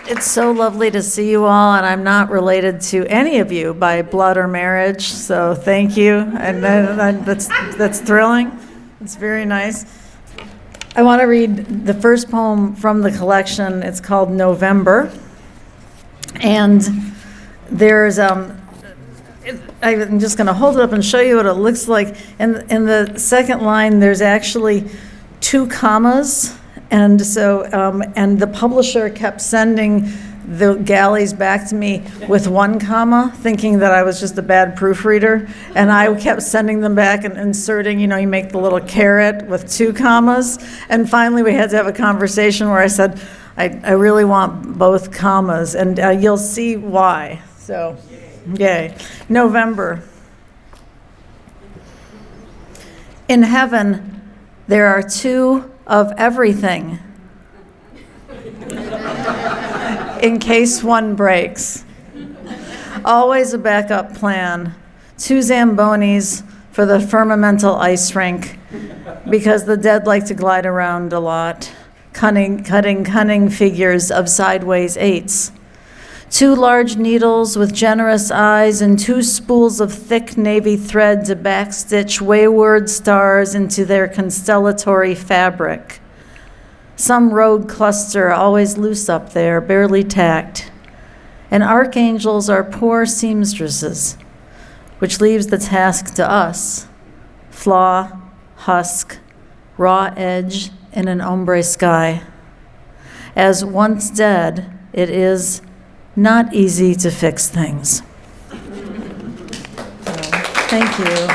It's so lovely to see you all, and I'm not related to any of you by blood or marriage, so thank you. And that's thrilling. It's very nice. I want to read the first poem from the collection. It's called November. And there's, I'm just going to hold it up and show you what it looks like. In the second line, there's actually 2 commas. And so, and the publisher kept sending the galleys back to me with 1 comma, thinking that I was just a bad proofreader. And I kept sending them back and inserting, you make the little caret with 2 commas. And finally, we had to have a conversation where I said, I really want both commas, and you'll see why. So, yay. November. In heaven, there are 2 of everything, in case one breaks. Always a backup plan. 2 Zambonis for the firmamental ice rink, because the dead like to glide around a lot, cutting figures of sideways 8s. 2 large needles with generous eyes and 2 spools of thick navy thread to backstitch wayward stars into their constellatory fabric. Some rogue cluster always loose up there, barely tacked. And archangels are poor seamstresses, which leaves the task to us. Flaw, husk, raw edge in an ombre sky. As once dead, it is not easy to fix things. Thank you.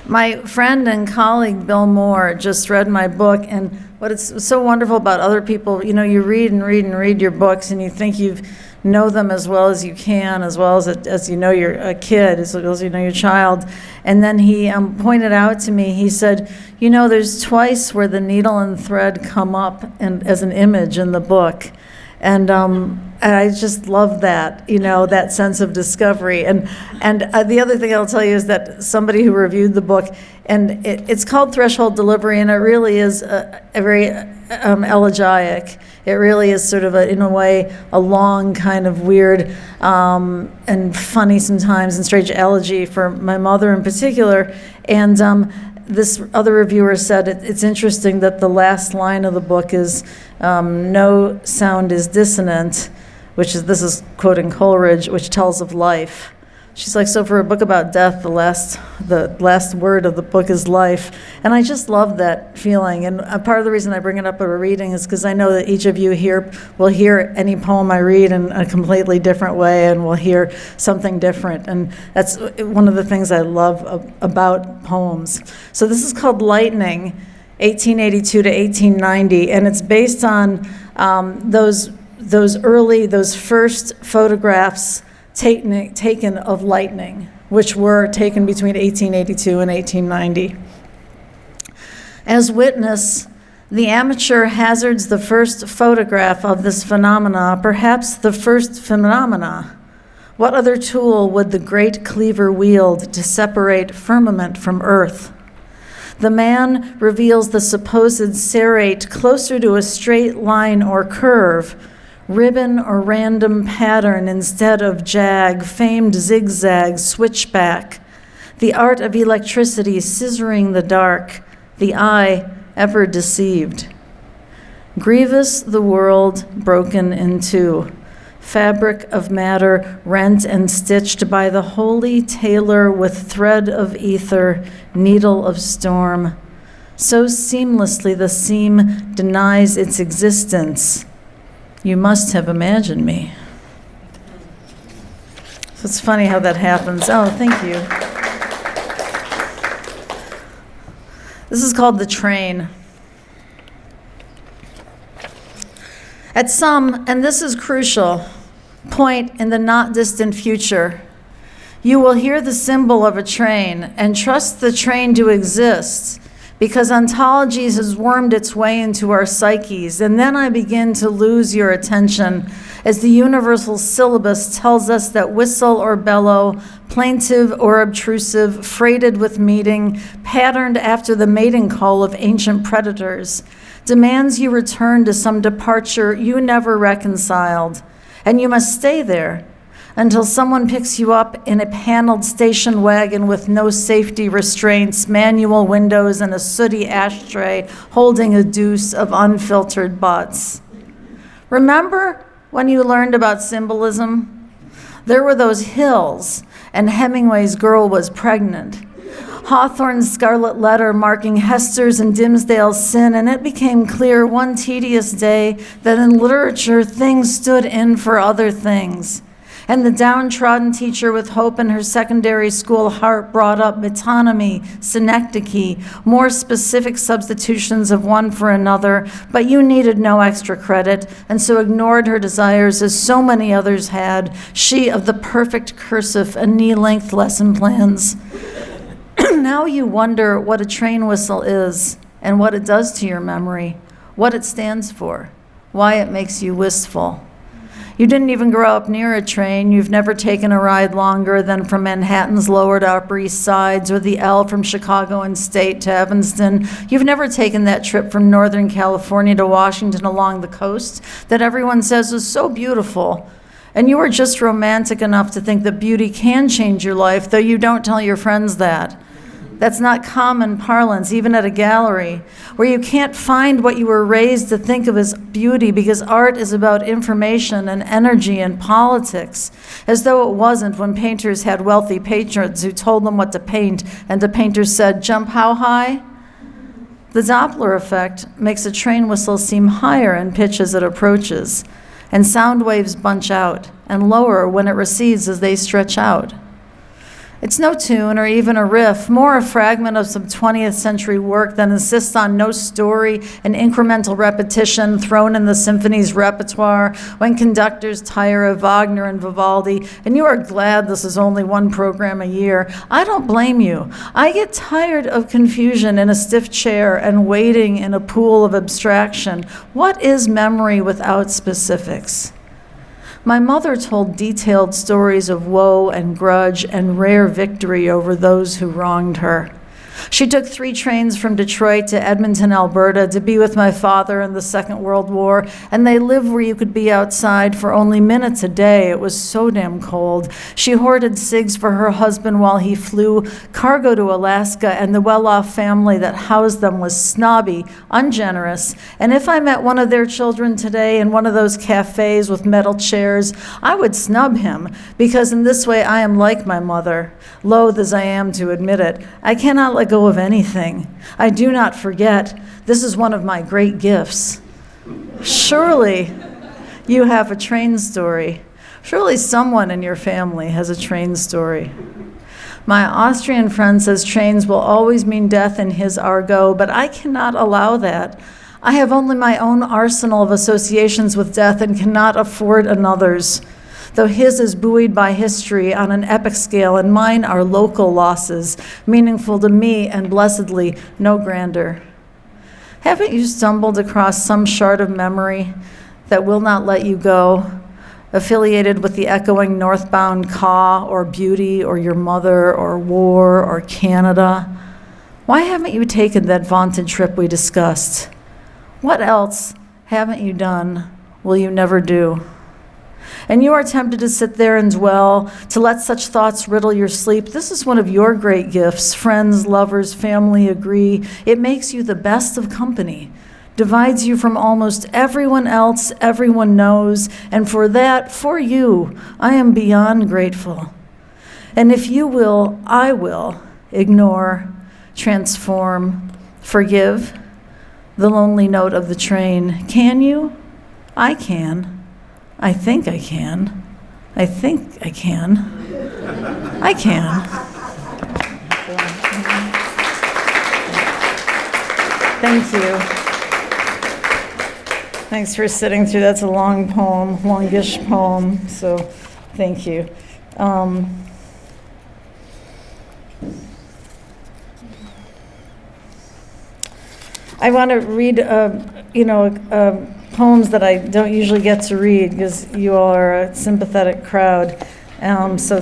My friend and colleague Bill Moore just read my book, and what is so wonderful about other people, you read and read and read your books, and you think you know them as well as you can, as well as you know your kid, as well as you know your child. And then he pointed out to me, he said, there's twice where the needle and thread come up and as an image in the book. And I just love that, that sense of discovery. And the other thing I'll tell you is that somebody who reviewed the book, and it's called Threshold Delivery, and it really is a very elegiac. It really is sort of, in a way, a long kind of weird and funny sometimes and strange elegy for my mother in particular. And this other reviewer said it's interesting that the last line of the book is, no sound is dissonant, this is quoting Coleridge, which tells of life. She's like, so for a book about death, the last word of the book is life. And I just love that feeling. And part of the reason I bring it up at a reading is because I know that each of you here will hear any poem I read in a completely different way and will hear something different. And that's one of the things I love about poems. So this is called Lightning, 1882 to 1890, and it's based on those first photographs taken of lightning, which were taken between 1882 and 1890. As witness, the amateur hazards the first photograph of this phenomena, perhaps the first phenomena. What other tool would the great cleaver wield to separate firmament from earth? The man reveals the supposed serrate closer to a straight line or curve, ribbon or random pattern instead of jag, famed zigzag, switchback, the art of electricity scissoring the dark, the eye ever deceived. Grievous the world broken in two, fabric of matter rent and stitched by the holy tailor with thread of ether, needle of storm. So seamlessly the seam denies its existence. You must have imagined me. So it's funny how that happens. Oh, thank you. This is called The Train. At some, and this is crucial, point in the not distant future, you will hear the symbol of a train and trust the train to exist because ontology has wormed its way into our psyches, and then I begin to lose your attention as the universal syllabus tells us that whistle or bellow, plaintive or obtrusive, freighted with meaning, patterned after the mating call of ancient predators, demands you return to some departure you never reconciled, and you must stay there until someone picks you up in a paneled station wagon with no safety restraints, manual windows, and a sooty ashtray holding a deuce of unfiltered butts. Remember when you learned about symbolism? There were those hills, and Hemingway's girl was pregnant. Hawthorne's scarlet letter marking Hester's and Dimsdale's sin, and it became clear one tedious day that in literature things stood in for other things. And the downtrodden teacher with hope in her secondary school heart brought up metonymy, synecdoche, more specific substitutions of one for another, but you needed no extra credit, and so ignored her desires as so many others had, she of the perfect cursive and knee-length lesson plans. Now you wonder what a train whistle is and what it does to your memory, what it stands for, why it makes you wistful. You didn't even grow up near a train. You've never taken a ride longer than from Manhattan's lower to Upper East Sides or the L from Chicago and State to Evanston. You've never taken that trip from Northern California to Washington along the coast that everyone says is so beautiful. And you are just romantic enough to think that beauty can change your life, though you don't tell your friends that. That's not common parlance, even at a gallery, where you can't find what you were raised to think of as beauty because art is about information and energy and politics, as though it wasn't when painters had wealthy patrons who told them what to paint, and the painter said, "Jump how high?" The Doppler effect makes a train whistle seem higher in pitch as it approaches, and sound waves bunch out, and lower when it recedes as they stretch out. It's no tune or even a riff, more a fragment of some 20th century work that insists on no story and incremental repetition thrown in the symphony's repertoire when conductors tire of Wagner and Vivaldi, and you are glad this is only one program a year. I don't blame you. I get tired of confusion in a stiff chair and waiting in a pool of abstraction. What is memory without specifics? My mother told detailed stories of woe and grudge and rare victory over those who wronged her. She took 3 trains from Detroit to Edmonton, Alberta, to be with my father in the Second World War, and they lived where you could be outside for only minutes a day. It was so damn cold. She hoarded cigs for her husband while he flew cargo to Alaska, and the well-off family that housed them was snobby, ungenerous, and if I met one of their children today in one of those cafes with metal chairs, I would snub him, because in this way I am like my mother, loath as I am to admit it. I cannot let go of anything. I do not forget. This is one of my great gifts. Surely you have a train story. Surely someone in your family has a train story. My Austrian friend says trains will always mean death in his argot, but I cannot allow that. I have only my own arsenal of associations with death and cannot afford another's, though his is buoyed by history on an epic scale, and mine are local losses, meaningful to me and blessedly no grander. Haven't you stumbled across some shard of memory that will not let you go, affiliated with the echoing northbound caw or beauty or your mother or war or Canada? Why haven't you taken that vaunted trip we discussed? What else haven't you done, will you never do? And you are tempted to sit there and dwell, to let such thoughts riddle your sleep. This is one of your great gifts. Friends, lovers, family agree. It makes you the best of company, divides you from almost everyone else everyone knows, and for that, for you, I am beyond grateful. And if you will, I will ignore, transform, forgive the lonely note of the train. Can you? I can. I think I can. I think I can. I can. Thank you. Thanks for sitting through. That's a long poem, longish poem, so thank you. I want to read, poems that I don't usually get to read because you all are a sympathetic crowd. So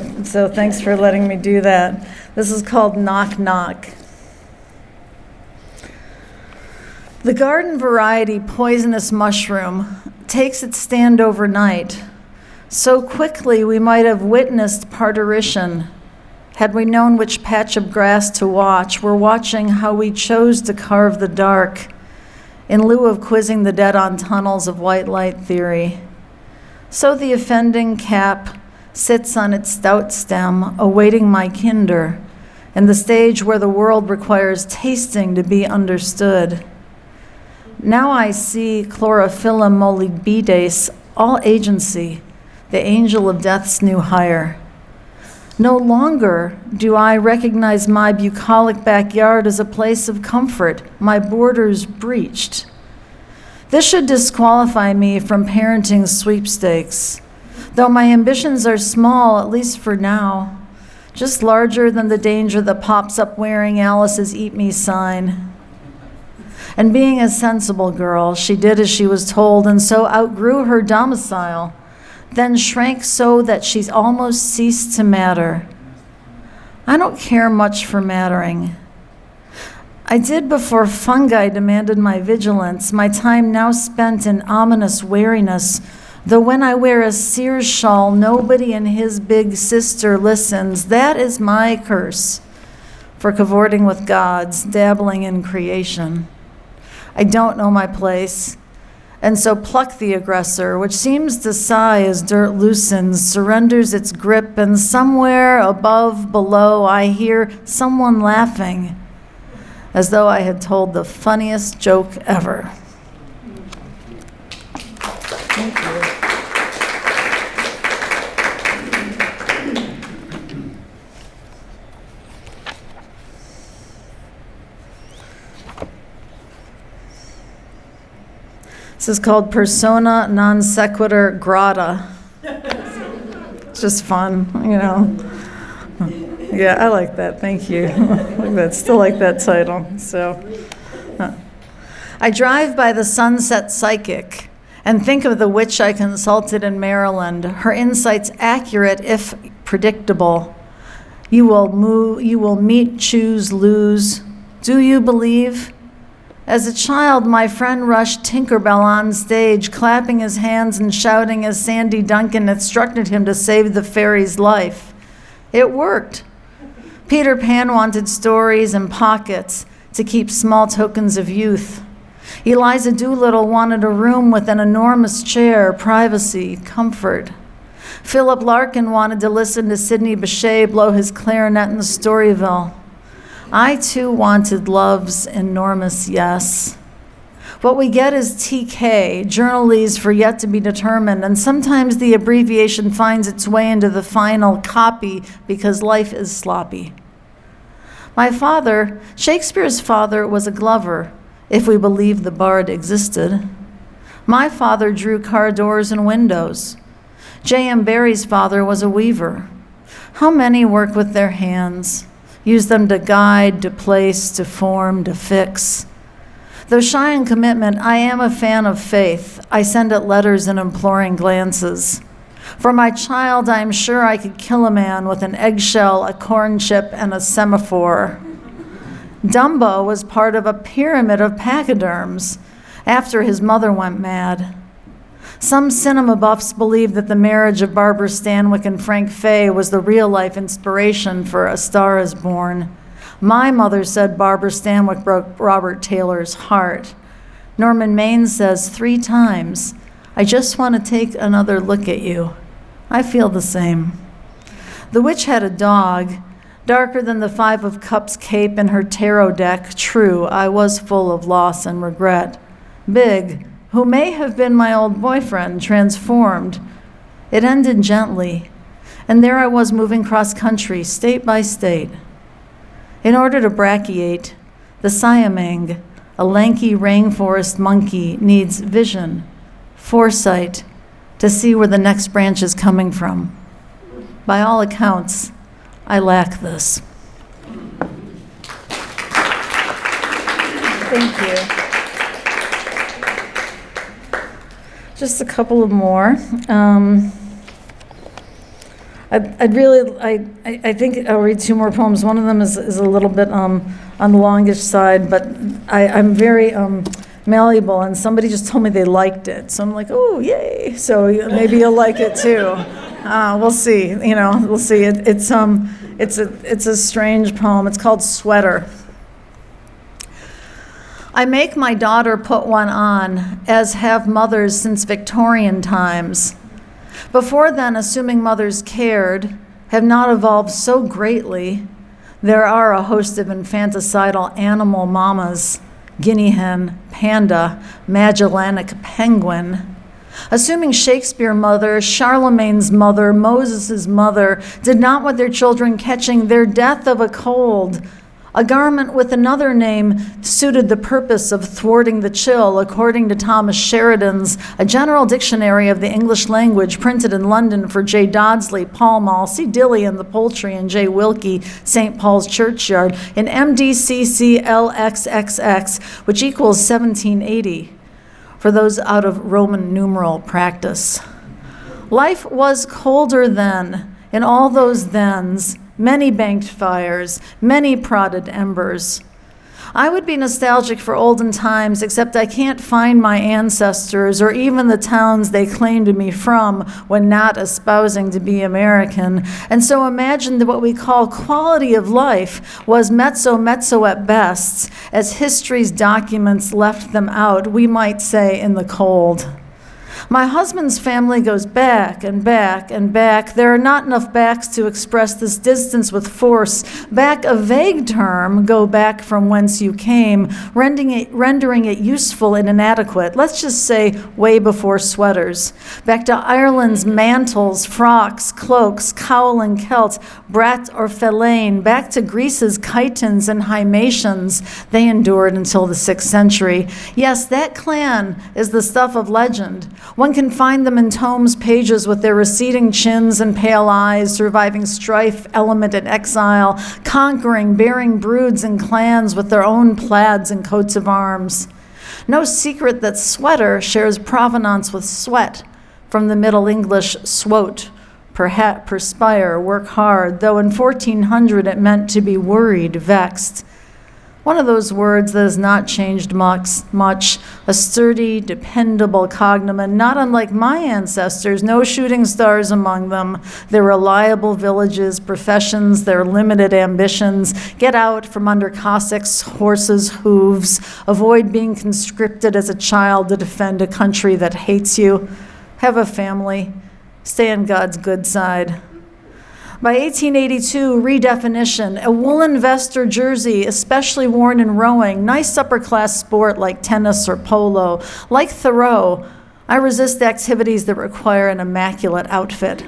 thanks for letting me do that. This is called Knock Knock. The garden variety poisonous mushroom takes its stand overnight. So quickly we might have witnessed parturition. Had we known which patch of grass to watch, we're watching how we chose to carve the dark in lieu of quizzing the dead on tunnels of white light theory. So the offending cap sits on its stout stem, awaiting my kinder, in the stage where the world requires tasting to be understood. Now I see chlorophyllum mollibides, all agency, the angel of death's new hire. No longer do I recognize my bucolic backyard as a place of comfort, my borders breached. This should disqualify me from parenting sweepstakes, though my ambitions are small, at least for now, just larger than the danger that pops up wearing Alice's Eat Me sign. And being a sensible girl, she did as she was told and so outgrew her domicile, then shrank so that she's almost ceased to matter. I don't care much for mattering. I did before fungi demanded my vigilance, my time now spent in ominous wariness, though when I wear a Sears shawl, nobody and his big sister listens. That is my curse for cavorting with gods, dabbling in creation. I don't know my place. And so pluck the aggressor, which seems to sigh as dirt loosens, surrenders its grip, and somewhere above, below, I hear someone laughing, as though I had told the funniest joke ever. Thank you. This is called Persona Non Sequitur Grata. It's just fun, Yeah, I like that. Thank you. Still like that title. I drive by the Sunset Psychic and think of the witch I consulted in Maryland. Her insights accurate if predictable. You will meet, choose, lose. Do you believe? As a child, my friend rushed Tinkerbell on stage, clapping his hands and shouting as Sandy Duncan instructed him to save the fairy's life. It worked. Peter Pan wanted stories and pockets to keep small tokens of youth. Eliza Doolittle wanted a room with an enormous chair, privacy, comfort. Philip Larkin wanted to listen to Sidney Bechet blow his clarinet in Storyville. I, too, wanted love's enormous yes. What we get is TK, journalese for yet to be determined, and sometimes the abbreviation finds its way into the final copy because life is sloppy. My father, Shakespeare's father, was a glover, if we believe the bard existed. My father drew car doors and windows. J.M. Barrie's father was a weaver. How many work with their hands? Use them to guide, to place, to form, to fix. Though shy in commitment, I am a fan of faith. I send it letters and imploring glances. For my child, I am sure I could kill a man with an eggshell, a corn chip, and a semaphore. Dumbo was part of a pyramid of pachyderms after his mother went mad. Some cinema buffs believe that the marriage of Barbara Stanwyck and Frank Fay was the real-life inspiration for A Star is Born. My mother said Barbara Stanwyck broke Robert Taylor's heart. Norman Maine says 3 times, I just want to take another look at you. I feel the same. The witch had a dog, darker than the 5 of Cups cape in her tarot deck. True, I was full of loss and regret. Big, who may have been my old boyfriend, transformed. It ended gently, and there I was moving cross-country, state by state. In order to brachiate, the siamang, a lanky rainforest monkey, needs vision, foresight, to see where the next branch is coming from. By all accounts, I lack this. Thank you. Just a couple of more. I think I'll read two more poems. One of them is a little bit on the longish side, but I'm very malleable, and somebody just told me they liked it, so I'm like, oh, yay! So maybe you'll like it too. We'll see. We'll see. It's a strange poem. It's called Sweater. I make my daughter put one on, as have mothers since Victorian times. Before then, assuming mothers cared, have not evolved so greatly, there are a host of infanticidal animal mamas, guinea hen, panda, Magellanic penguin. Assuming Shakespeare mother, Charlemagne's mother, Moses' mother did not want their children catching their death of a cold, a garment with another name suited the purpose of thwarting the chill, according to Thomas Sheridan's A General Dictionary of the English Language, printed in London for J. Dodsley, Pall Mall, C. Dilly and the Poultry, and J. Wilkie, St. Paul's Churchyard, in MDCCLXXX, which equals 1780, for those out of Roman numeral practice. Life was colder then, in all those thens, many banked fires, many prodded embers. I would be nostalgic for olden times, except I can't find my ancestors or even the towns they claimed me from when not espousing to be American. And so imagine that what we call quality of life was mezzo at best, as history's documents left them out, we might say, in the cold. My husband's family goes back and back and back. There are not enough backs to express this distance with force. Back, a vague term, go back from whence you came, rendering it useful and inadequate. Let's just say way before sweaters. Back to Ireland's mantles, frocks, cloaks, cowl and kilt, brat or fellaine. Back to Greece's chitons and hymatians. They endured until the 6th century. Yes, that clan is the stuff of legend. One can find them in tomes' pages with their receding chins and pale eyes, surviving strife, element, and exile, conquering, bearing broods and clans with their own plaids and coats of arms. No secret that sweater shares provenance with sweat, from the Middle English swote, perspire, work hard, though in 1400 it meant to be worried, vexed. One of those words that has not changed much, a sturdy, dependable cognomen, not unlike my ancestors, no shooting stars among them, their reliable villages, professions, their limited ambitions, get out from under Cossacks' horses' hooves, avoid being conscripted as a child to defend a country that hates you, have a family, stay on God's good side. By 1882, redefinition, a woolen vest or jersey, especially worn in rowing, nice upper-class sport like tennis or polo. Like Thoreau, I resist activities that require an immaculate outfit.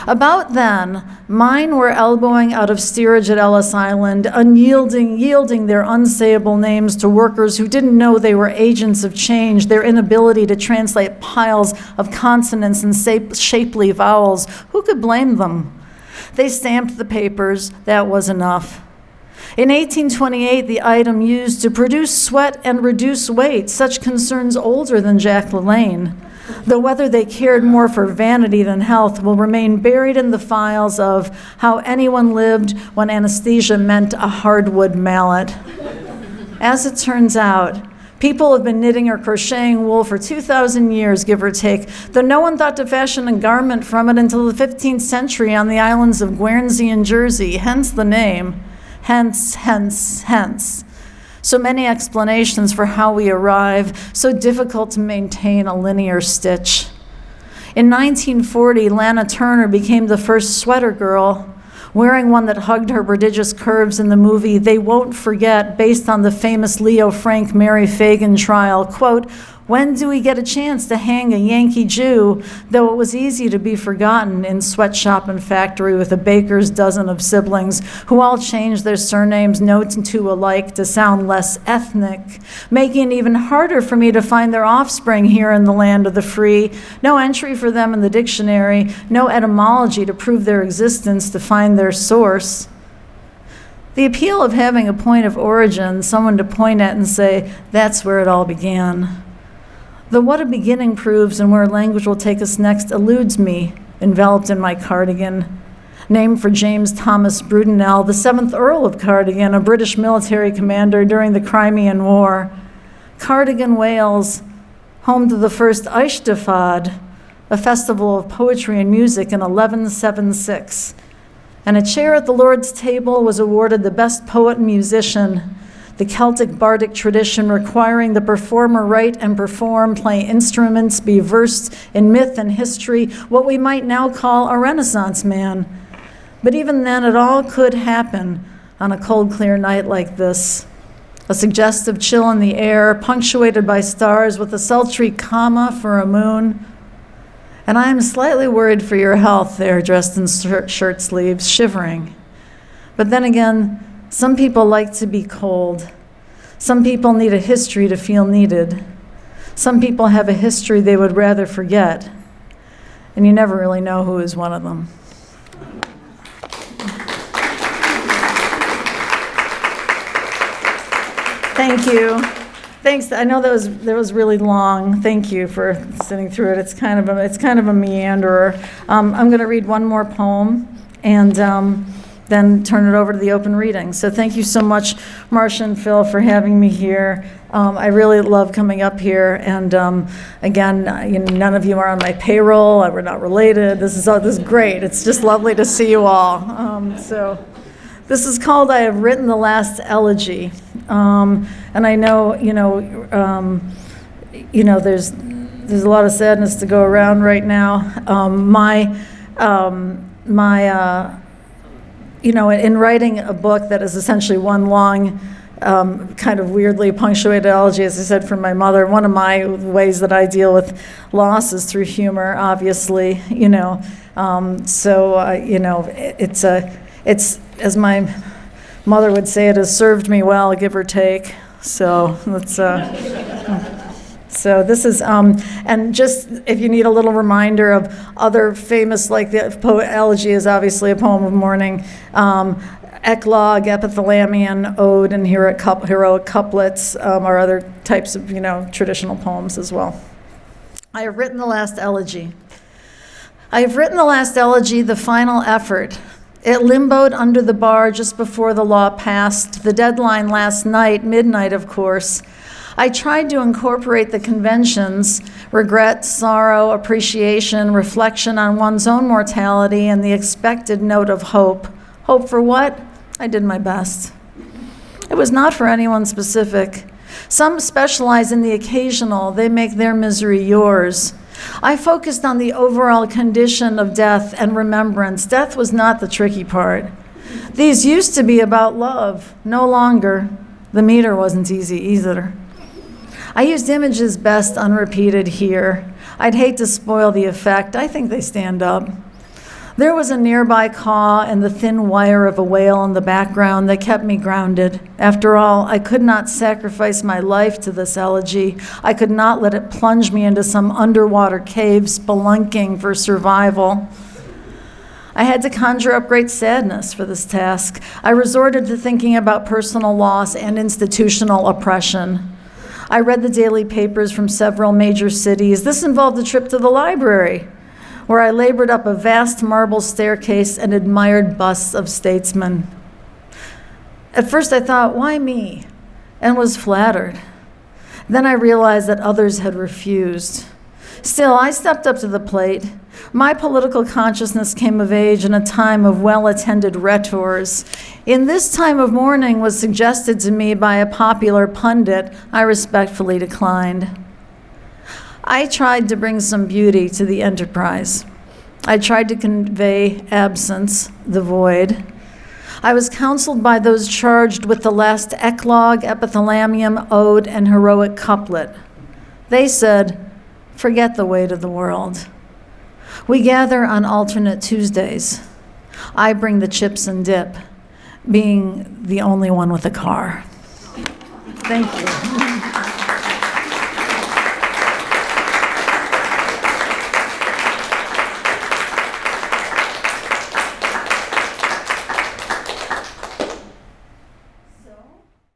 About then, mine were elbowing out of steerage at Ellis Island, yielding their unsayable names to workers who didn't know they were agents of change, their inability to translate piles of consonants and shapely vowels. Who could blame them? They stamped the papers. That was enough. In 1828, the item used to produce sweat and reduce weight, such concerns older than Jack LaLanne, though whether they cared more for vanity than health will remain buried in the files of how anyone lived when anesthesia meant a hardwood mallet. As it turns out, people have been knitting or crocheting wool for 2,000 years, give or take, though no one thought to fashion a garment from it until the 15th century on the islands of Guernsey and Jersey, hence the name. Hence. So many explanations for how we arrive, so difficult to maintain a linear stitch. In 1940, Lana Turner became the first sweater girl, wearing one that hugged her prodigious curves in the movie They Won't Forget, based on the famous Leo Frank Mary Fagan trial. Quote, when do we get a chance to hang a Yankee Jew, though it was easy to be forgotten in sweatshop and factory with a baker's dozen of siblings who all changed their surnames notes to alike to sound less ethnic, making it even harder for me to find their offspring here in the land of the free. No entry for them in the dictionary, no etymology to prove their existence, to find their source. The appeal of having a point of origin, someone to point at and say, that's where it all began. Though what a beginning proves and where language will take us next eludes me, enveloped in my cardigan. Named for James Thomas Brudenell, the 7th Earl of Cardigan, a British military commander during the Crimean War. Cardigan, Wales, home to the first Eisteddfod, a festival of poetry and music in 1176. And a chair at the Lord's table was awarded the best poet and musician, the Celtic bardic tradition requiring the performer write and perform, play instruments, be versed in myth and history, what we might now call a Renaissance man. But even then, it all could happen on a cold, clear night like this. A suggestive chill in the air, punctuated by stars with a sultry comma for a moon. And I am slightly worried for your health there, dressed in shirt sleeves, shivering. But then again, some people like to be cold. Some people need a history to feel needed. Some people have a history they would rather forget. And you never really know who is one of them. Thank you. Thanks. I know that was really long. Thank you for sitting through it. It's kind of a meanderer. I'm going to read one more poem and then turn it over to the open reading. So thank you so much, Marcia and Phil, for having me here. I really love coming up here. And again, none of you are on my payroll. We're not related. This is great. It's just lovely to see you all. So. This is called "I Have Written the Last Elegy," and I know, there's a lot of sadness to go around right now. In writing a book that is essentially one long, kind of weirdly punctuated elegy, as I said, from my mother. One of my ways that I deal with loss is through humor, obviously. It's, as my mother would say, it has served me well, give or take. So let's. So this is, and just if you need a little reminder of other famous, like the elegy is obviously a poem of mourning. Eclogue, epithalamion, ode, and heroic couplets are other types of traditional poems as well. I have written the last elegy. I have written the last elegy, the final effort. It limboed under the bar just before the law passed, the deadline last night, midnight, of course. I tried to incorporate the conventions, regret, sorrow, appreciation, reflection on one's own mortality, and the expected note of hope. Hope for what? I did my best. It was not for anyone specific. Some specialize in the occasional. They make their misery yours. I focused on the overall condition of death and remembrance. Death was not the tricky part. These used to be about love, no longer. The meter wasn't easy either. I used images best unrepeated here. I'd hate to spoil the effect. I think they stand up. There was a nearby caw and the thin wire of a whale in the background that kept me grounded. After all, I could not sacrifice my life to this elegy. I could not let it plunge me into some underwater cave spelunking for survival. I had to conjure up great sadness for this task. I resorted to thinking about personal loss and institutional oppression. I read the daily papers from several major cities. This involved a trip to the library, where I labored up a vast marble staircase and admired busts of statesmen. At first I thought, why me? And was flattered. Then I realized that others had refused. Still, I stepped up to the plate. My political consciousness came of age in a time of well-attended rhetors. In this time of mourning was suggested to me by a popular pundit. I respectfully declined. I tried to bring some beauty to the enterprise. I tried to convey absence, the void. I was counseled by those charged with the last eclogue, epithalamium, ode, and heroic couplet. They said, forget the weight of the world. We gather on alternate Tuesdays. I bring the chips and dip, being the only one with a car. Thank you.